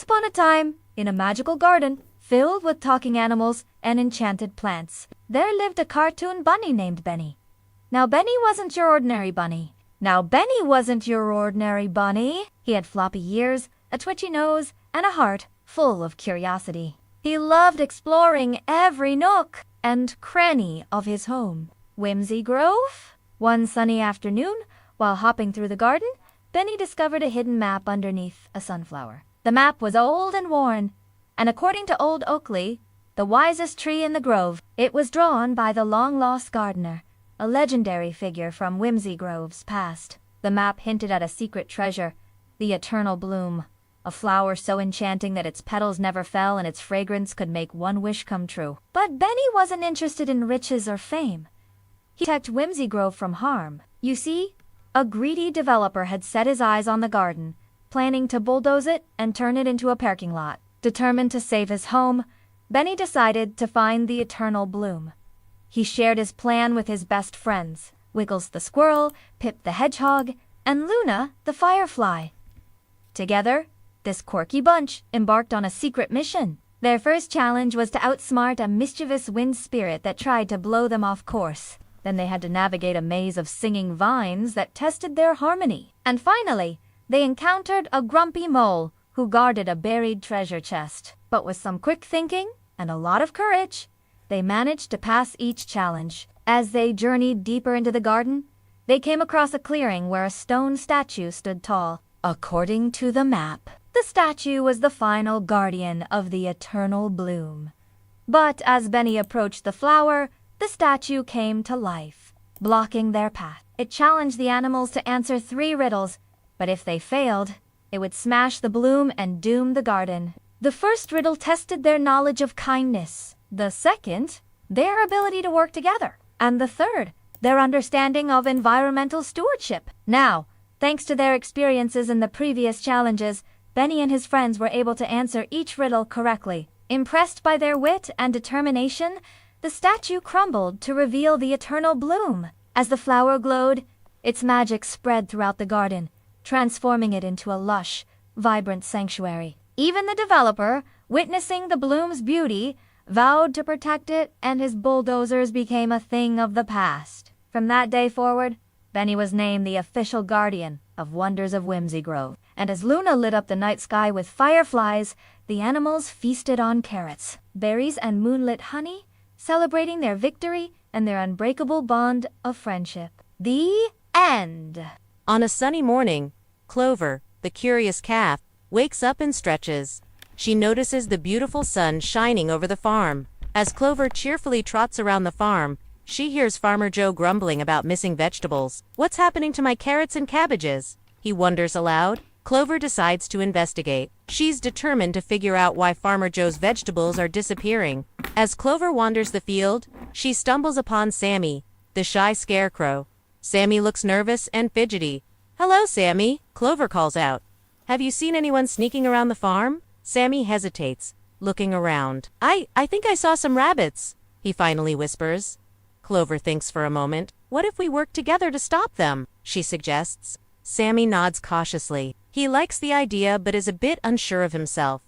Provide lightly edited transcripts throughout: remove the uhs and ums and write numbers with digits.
Once upon a time, in a magical garden filled with talking animals and enchanted plants, there lived a cartoon bunny named Benny. Now Benny wasn't your ordinary bunny. He had floppy ears, a twitchy nose, and a heart full of curiosity. He loved exploring every nook and cranny of his home. Whimsy Grove? One sunny afternoon, while hopping through the garden, Benny discovered a hidden map underneath a sunflower. The map was old and worn, and according to old Oakley, the wisest tree in the grove, it was drawn by the long-lost gardener, a legendary figure from Whimsy Grove's past. The map hinted at a secret treasure, the eternal bloom, a flower so enchanting that its petals never fell and its fragrance could make one wish come true. But Benny wasn't interested in riches or fame. He protected Whimsy Grove from harm. You see, a greedy developer had set his eyes on the garden, planning to bulldoze it and turn it into a parking lot. Determined to save his home, Benny decided to find the eternal bloom. He shared his plan with his best friends, Wiggles the squirrel, Pip the hedgehog, and Luna the firefly. Together, this quirky bunch embarked on a secret mission. Their first challenge was to outsmart a mischievous wind spirit that tried to blow them off course. Then they had to navigate a maze of singing vines that tested their harmony. And finally, they encountered a grumpy mole who guarded a buried treasure chest. But with some quick thinking and a lot of courage, they managed to pass each challenge. As they journeyed deeper into the garden, they came across a clearing where a stone statue stood tall. According to the map, the statue was the final guardian of the eternal bloom. But as Benny approached the flower, the statue came to life, blocking their path. It challenged the animals to answer 3 riddles, but if they failed, it would smash the bloom and doom the garden. The first riddle tested their knowledge of kindness, the second, their ability to work together, and the third, their understanding of environmental stewardship. Now, thanks to their experiences in the previous challenges, Benny and his friends were able to answer each riddle correctly. Impressed by their wit and determination, the statue crumbled to reveal the eternal bloom. As the flower glowed, its magic spread throughout the garden, transforming it into a lush, vibrant sanctuary. Even the developer, witnessing the bloom's beauty, vowed to protect it, and his bulldozers became a thing of the past. From that day forward, Benny was named the official guardian of Wonders of Whimsy Grove. And as Luna lit up the night sky with fireflies, the animals feasted on carrots, berries, and moonlit honey, celebrating their victory and their unbreakable bond of friendship. The end. On a sunny morning, Clover, the curious calf, wakes up and stretches. She notices the beautiful sun shining over the farm. As Clover cheerfully trots around the farm, she hears Farmer Joe grumbling about missing vegetables. "What's happening to my carrots and cabbages?" he wonders aloud. Clover decides to investigate. She's determined to figure out why Farmer Joe's vegetables are disappearing. As Clover wanders the field, she stumbles upon Sammy, the shy scarecrow. Sammy looks nervous and fidgety. "Hello, Sammy," Clover calls out. "Have you seen anyone sneaking around the farm?" Sammy hesitates, looking around. I think I saw some rabbits," he finally whispers. Clover thinks for a moment. "What if we work together to stop them?" she suggests. Sammy nods cautiously. He likes the idea but is a bit unsure of himself.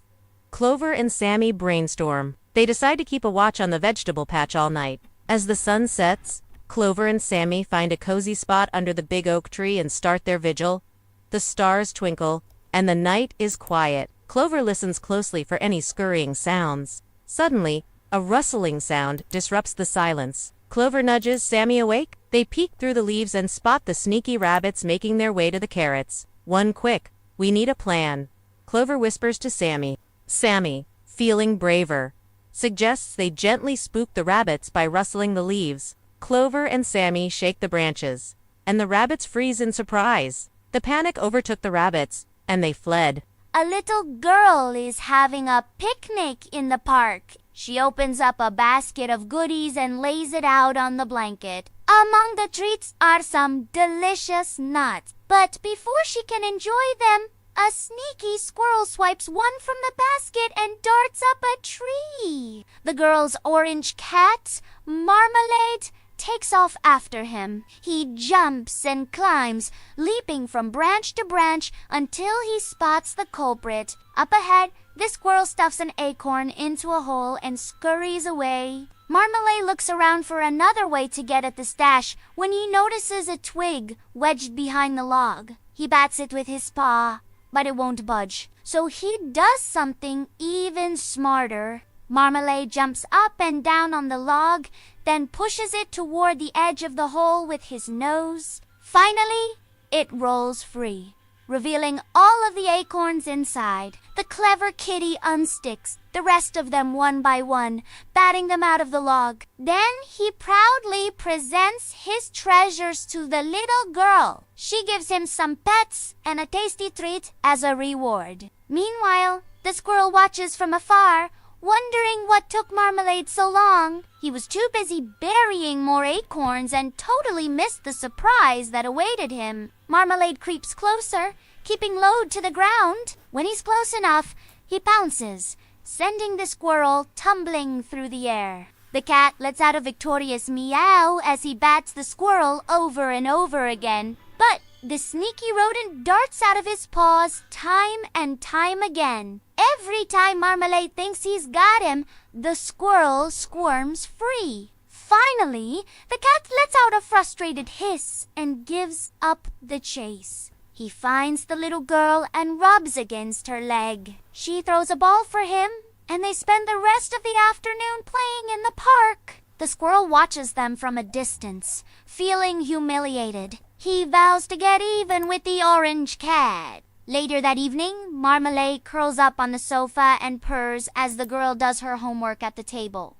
Clover and Sammy brainstorm. They decide to keep a watch on the vegetable patch all night. As the sun sets, Clover and Sammy find a cozy spot under the big oak tree and start their vigil. The stars twinkle, and the night is quiet. Clover listens closely for any scurrying sounds. Suddenly, a rustling sound disrupts the silence. Clover nudges Sammy awake. They peek through the leaves and spot the sneaky rabbits making their way to the carrots. "One quick, we need a plan," Clover whispers to Sammy. Sammy, feeling braver, suggests they gently spook the rabbits by rustling the leaves. Clover and Sammy shake the branches, and the rabbits freeze in surprise. The panic overtook the rabbits, and they fled. A little girl is having a picnic in the park. She opens up a basket of goodies and lays it out on the blanket. Among the treats are some delicious nuts. But before she can enjoy them, a sneaky squirrel swipes one from the basket and darts up a tree. The girl's orange cat, Marmalade, takes off after him. He jumps and climbs, leaping from branch to branch until he spots the culprit. Up ahead, The squirrel stuffs an acorn into a hole and scurries away. Marmalade looks around for another way to get at the stash when he notices a twig wedged behind the log. He bats it with his paw, but it won't budge. So he does something even smarter. Marmalade jumps up and down on the log, then pushes it toward the edge of the hole with his nose. Finally, it rolls free, revealing all of the acorns inside. The clever kitty unsticks the rest of them one by one, batting them out of the log. Then he proudly presents his treasures to the little girl. She gives him some pets and a tasty treat as a reward. Meanwhile, the squirrel watches from afar, wondering what took Marmalade so long. He was too busy burying more acorns and totally missed the surprise that awaited him. Marmalade creeps closer, keeping low to the ground. When he's close enough, he pounces, sending the squirrel tumbling through the air. The cat lets out a victorious meow as he bats the squirrel over and over again. But the sneaky rodent darts out of his paws time and time again. Every time Marmalade thinks he's got him, the squirrel squirms free. Finally, the cat lets out a frustrated hiss and gives up the chase. He finds the little girl and rubs against her leg. She throws a ball for him, and they spend the rest of the afternoon playing in the park. The squirrel watches them from a distance, feeling humiliated. He vows to get even with the orange cat. Later that evening, Marmalade curls up on the sofa and purrs as the girl does her homework at the table.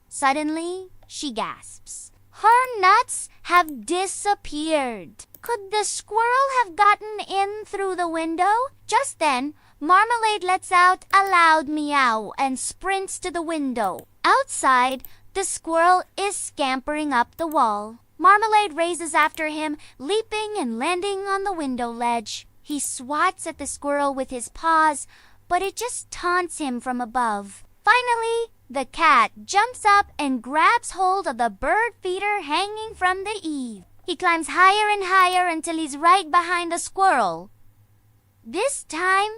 Suddenly, she gasps. Her nuts have disappeared. Could the squirrel have gotten in through the window? Just then, Marmalade lets out a loud meow and sprints to the window. Outside, the squirrel is scampering up the wall. Marmalade races after him, leaping and landing on the window ledge. He swats at the squirrel with his paws, but it just taunts him from above. Finally, the cat jumps up and grabs hold of the bird feeder hanging from the eave. He climbs higher and higher until he's right behind the squirrel. This time,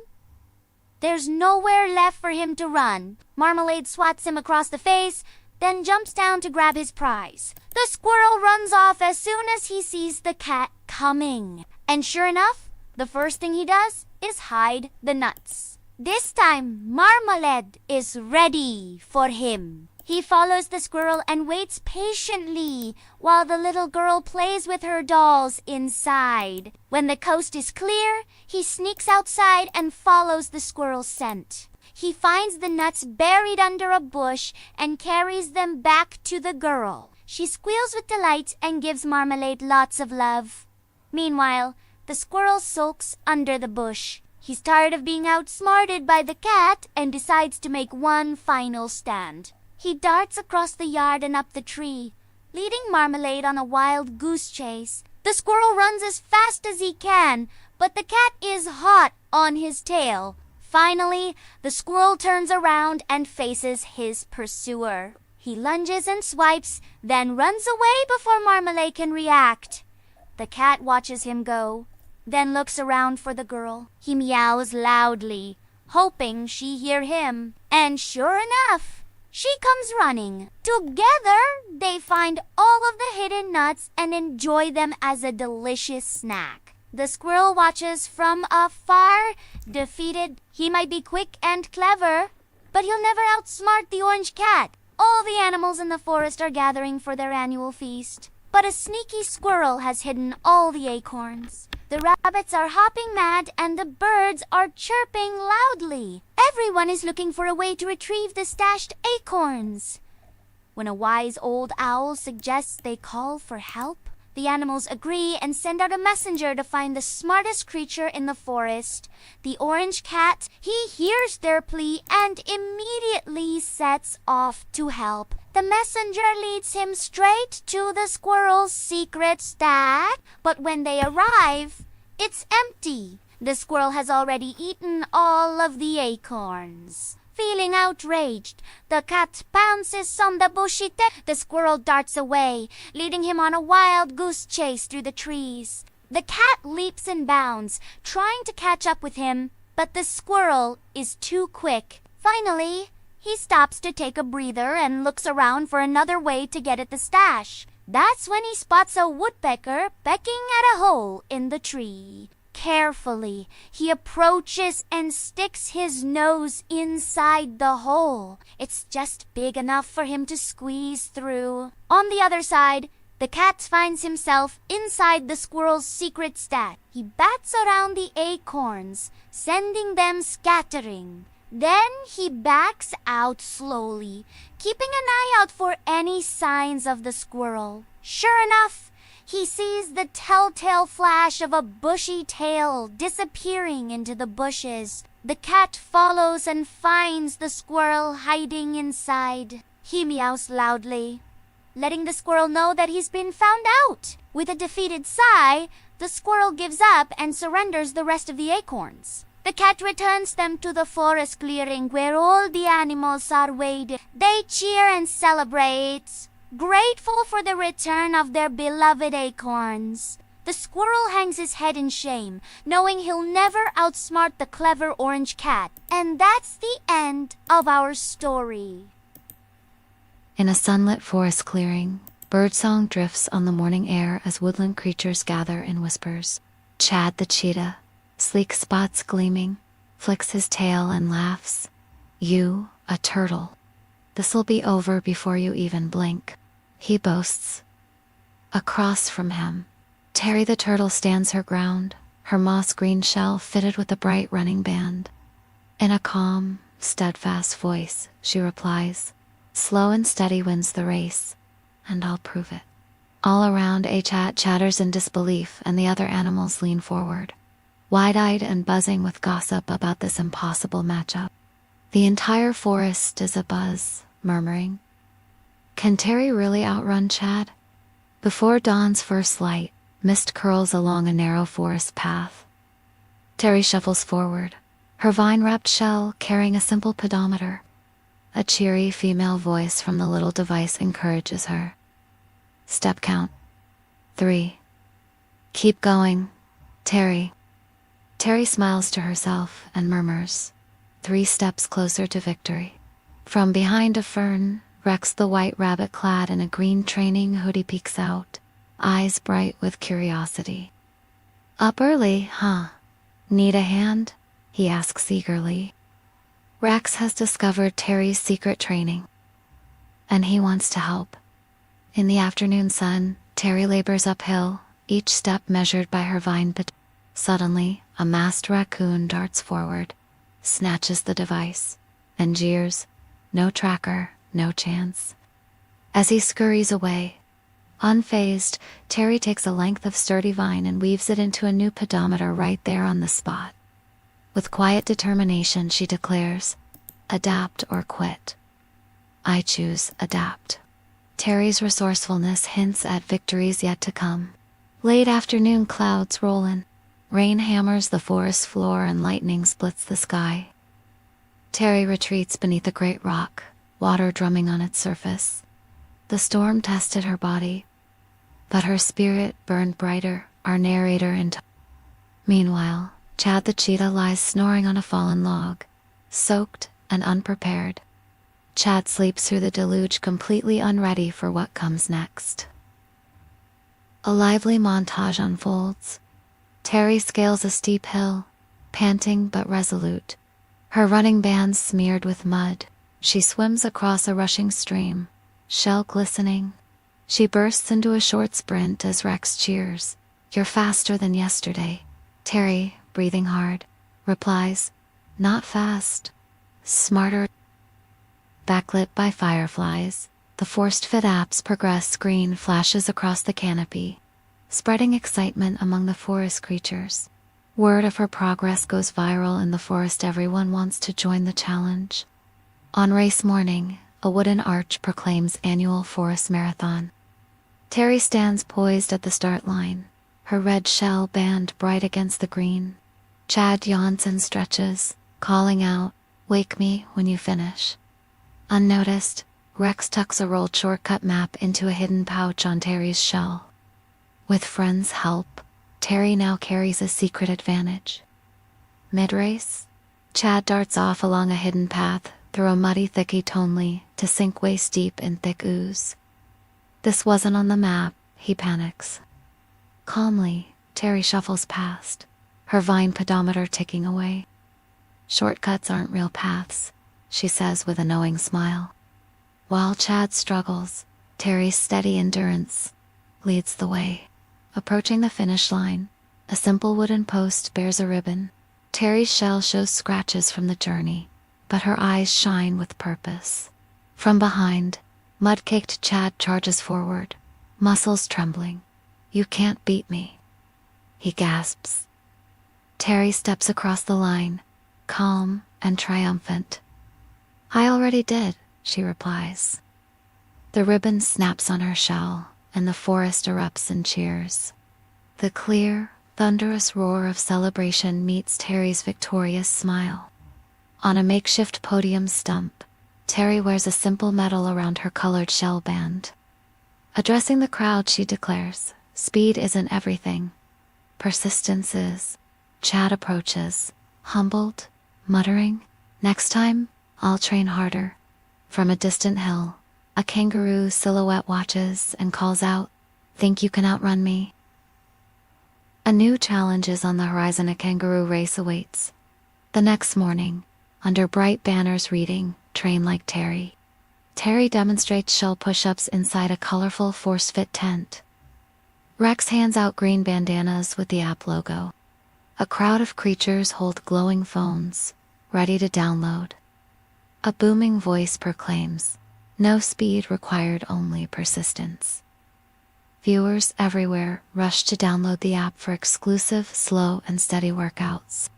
there's nowhere left for him to run. Marmalade swats him across the face, then jumps down to grab his prize. The squirrel runs off as soon as he sees the cat coming. And sure enough, the first thing he does is hide the nuts. This time, Marmalade is ready for him. He follows the squirrel and waits patiently while the little girl plays with her dolls inside. When the coast is clear, he sneaks outside and follows the squirrel's scent. He finds the nuts buried under a bush and carries them back to the girl. She squeals with delight and gives Marmalade lots of love. Meanwhile, the squirrel sulks under the bush. He's tired of being outsmarted by the cat and decides to make one final stand. He darts across the yard and up the tree, leading Marmalade on a wild goose chase. The squirrel runs as fast as he can, but the cat is hot on his tail. Finally, the squirrel turns around and faces his pursuer. He lunges and swipes, then runs away before Marmalade can react. The cat watches him go, then looks around for the girl. He meows loudly, hoping she hear him. And sure enough, she comes running. Together, they find all of the hidden nuts and enjoy them as a delicious snack. The squirrel watches from afar, defeated. He might be quick and clever, but he'll never outsmart the orange cat. All the animals in the forest are gathering for their annual feast. But a sneaky squirrel has hidden all the acorns. The rabbits are hopping mad and the birds are chirping loudly. Everyone is looking for a way to retrieve the stashed acorns. When a wise old owl suggests they call for help, the animals agree and send out a messenger to find the smartest creature in the forest. The orange cat, he hears their plea and immediately sets off to help. The messenger leads him straight to the squirrel's secret stash, but when they arrive, it's empty. The squirrel has already eaten all of the acorns. Feeling outraged, the cat pounces on the bushy tail. The squirrel darts away, leading him on a wild goose chase through the trees. The cat leaps and bounds, trying to catch up with him, but the squirrel is too quick. Finally, he stops to take a breather and looks around for another way to get at the stash. That's when he spots a woodpecker pecking at a hole in the tree. Carefully, he approaches and sticks his nose inside the hole. It's just big enough for him to squeeze through. On the other side, the cat finds himself inside the squirrel's secret stash. He bats around the acorns, sending them scattering. Then he backs out slowly, keeping an eye out for any signs of the squirrel. Sure enough, he sees the telltale flash of a bushy tail disappearing into the bushes. The cat follows and finds the squirrel hiding inside. He meows loudly, letting the squirrel know that he's been found out. With a defeated sigh, the squirrel gives up and surrenders the rest of the acorns. The cat returns them to the forest clearing where all the animals are waiting. They cheer and celebrate, grateful for the return of their beloved acorns. The squirrel hangs his head in shame, knowing he'll never outsmart the clever orange cat. And that's the end of our story. In a sunlit forest clearing, birdsong drifts on the morning air as woodland creatures gather in whispers. Chad the cheetah, sleek spots gleaming, flicks his tail and laughs. You, a turtle. This'll be over before you even blink, he boasts. Across from him, Terry the turtle stands her ground, her moss-green shell fitted with a bright running band. In a calm, steadfast voice, she replies, "Slow and steady wins the race, and I'll prove it." All around, a chat chatters in disbelief, and the other animals lean forward, wide-eyed and buzzing with gossip about this impossible matchup. The entire forest is abuzz, murmuring, "Can Terry really outrun Chad?" Before dawn's first light, mist curls along a narrow forest path. Terry shuffles forward, her vine-wrapped shell carrying a simple pedometer. A cheery female voice from the little device encourages her. Step count. 3. Keep going, Terry. Terry smiles to herself and murmurs, 3 steps closer to victory. From behind a fern, Rex the white rabbit clad in a green training hoodie peeks out, eyes bright with curiosity. Up early, huh? Need a hand? He asks eagerly. Rex has discovered Terry's secret training, and he wants to help. In the afternoon sun, Terry labors uphill, each step measured by her vine pet. Suddenly, a masked raccoon darts forward, snatches the device, and jeers, "No tracker, no chance." As he scurries away, unfazed, Terry takes a length of sturdy vine and weaves it into a new pedometer right there on the spot. With quiet determination, she declares, "Adapt or quit." I choose adapt. Terry's resourcefulness hints at victories yet to come. Late afternoon clouds roll in. Rain hammers the forest floor and lightning splits the sky. Terry retreats beneath a great rock, water drumming on its surface. The storm tested her body, but her spirit burned brighter, our narrator into. Meanwhile, Chad the cheetah lies snoring on a fallen log, soaked and unprepared. Chad sleeps through the deluge completely unready for what comes next. A lively montage unfolds. Terry scales a steep hill, panting but resolute. Her running bands smeared with mud. She swims across a rushing stream, shell glistening. She bursts into a short sprint as Rex cheers. "You're faster than yesterday." Terry, breathing hard, replies, "Not fast, smarter." Backlit by fireflies, the forced-fit app's progress screen flashes across the canopy, spreading excitement among the forest creatures. Word of her progress goes viral in the forest. Everyone wants to join the challenge. On race morning, a wooden arch proclaims annual forest marathon. Terry stands poised at the start line, her red shell band bright against the green. Chad yawns and stretches, calling out, "Wake me when you finish." Unnoticed, Rex tucks a rolled shortcut map into a hidden pouch on Terry's shell. With friends' help, Terry now carries a secret advantage. Mid-race, Chad darts off along a hidden path, through a muddy thicket only to sink waist deep in thick ooze. This wasn't on the map, he panics. Calmly, Terry shuffles past, her vine pedometer ticking away. Shortcuts aren't real paths, she says with a knowing smile. While Chad struggles, Terry's steady endurance leads the way. Approaching the finish line, a simple wooden post bears a ribbon. Terry's shell shows scratches from the journey, but her eyes shine with purpose. From behind, mud-caked Chad charges forward, muscles trembling. "You can't beat me," he gasps. Terry steps across the line, calm and triumphant. "I already did," she replies. The ribbon snaps on her shell, and the forest erupts in cheers. The clear, thunderous roar of celebration meets Terry's victorious smile. On a makeshift podium stump, Terry wears a simple medal around her colored shell band. Addressing the crowd, she declares, "Speed isn't everything. Persistence is." Chad approaches, humbled, muttering, "Next time, I'll train harder." From a distant hill, a kangaroo silhouette watches and calls out, "Think you can outrun me?" A new challenge is on the horizon. A kangaroo race awaits. The next morning, under bright banners reading, "Train like Terry." Terry demonstrates shell push-ups inside a colorful force-fit tent. Rex hands out green bandanas with the app logo. A crowd of creatures hold glowing phones, ready to download. A booming voice proclaims, "No speed required, only persistence." Viewers everywhere rush to download the app for exclusive, slow, and steady workouts.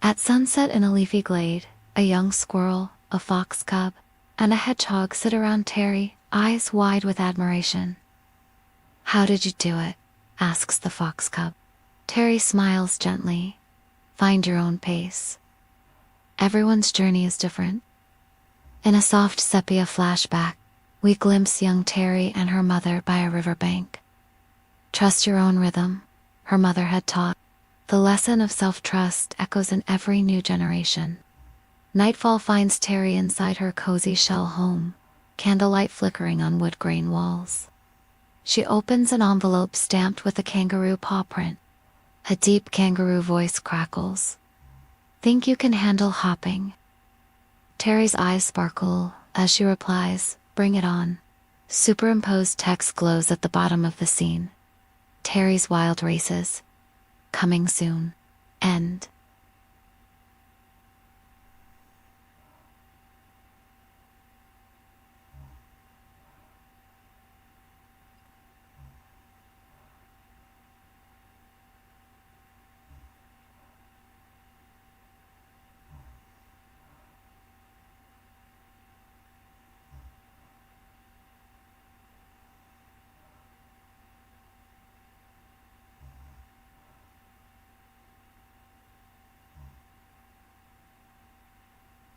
At sunset in a leafy glade, a young squirrel, a fox cub, and a hedgehog sit around Terry, eyes wide with admiration. "How did you do it?" asks the fox cub. Terry smiles gently. "Find your own pace. Everyone's journey is different." In a soft sepia flashback, we glimpse young Terry and her mother by a riverbank. "Trust your own rhythm," her mother had taught. The lesson of self-trust echoes in every new generation. Nightfall finds Terry inside her cozy shell home, candlelight flickering on wood grain walls. She opens an envelope stamped with a kangaroo paw print. A deep kangaroo voice crackles. "Think you can handle hopping?" Terry's eyes sparkle as she replies, "Bring it on." Superimposed text glows at the bottom of the scene. "Terry's wild races. Coming soon." End.